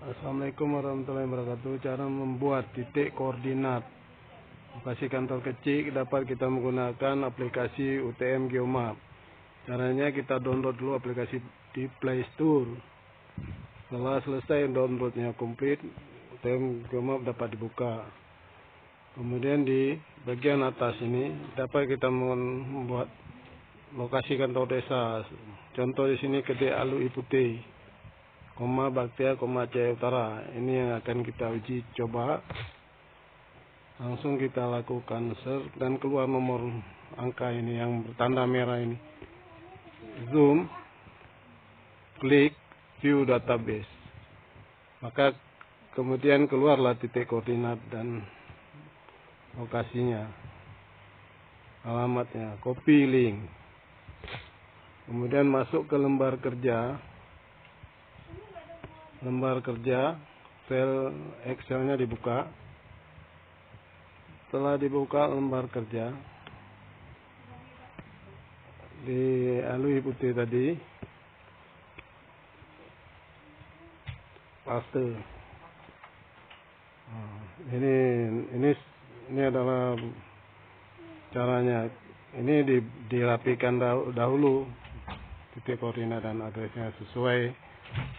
Assalamualaikum warahmatullahi wabarakatuh. Cara membuat titik koordinat lokasi kantor kecil dapat kita menggunakan aplikasi UTM Geomap. Caranya kita download dulu aplikasi di Play Store. Setelah selesai downloadnya komplit, UTM Geomap dapat dibuka. Kemudian di bagian atas ini dapat kita membuat lokasi kantor desa. Contoh di sini Kedai Alui Putih, Baktia, Aceh Utara. Ini yang akan kita uji coba. Langsung kita lakukan search dan keluar nomor angka ini yang bertanda merah ini. Zoom, klik view database. Maka kemudian keluarlah titik koordinat dan lokasinya, alamatnya, copy link. Kemudian masuk ke lembar kerja, file Excelnya dibuka. Setelah dibuka lembar kerja di Alui Putih tadi, paste. Ini adalah caranya. Ini dirapikan dahulu titik koordinat dan adresnya sesuai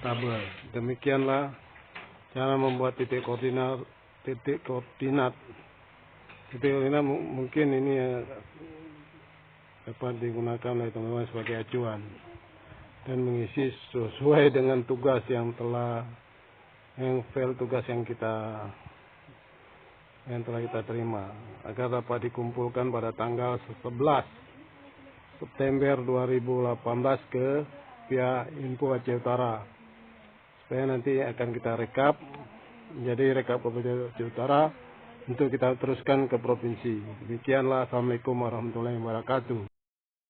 tabel. Demikianlah cara membuat titik koordinat. Titik koordinat mungkin ini dapat digunakan oleh teman-teman sebagai acuan dan mengisi sesuai dengan tugas yang file tugas yang telah kita terima, agar dapat dikumpulkan pada tanggal 11 September 2018 ke pihak Info Aceh Utara, supaya nanti akan kita rekap menjadi rekap Provinsi Aceh Utara untuk kita teruskan ke provinsi. Demikianlah. Assalamualaikum warahmatullahi wabarakatuh.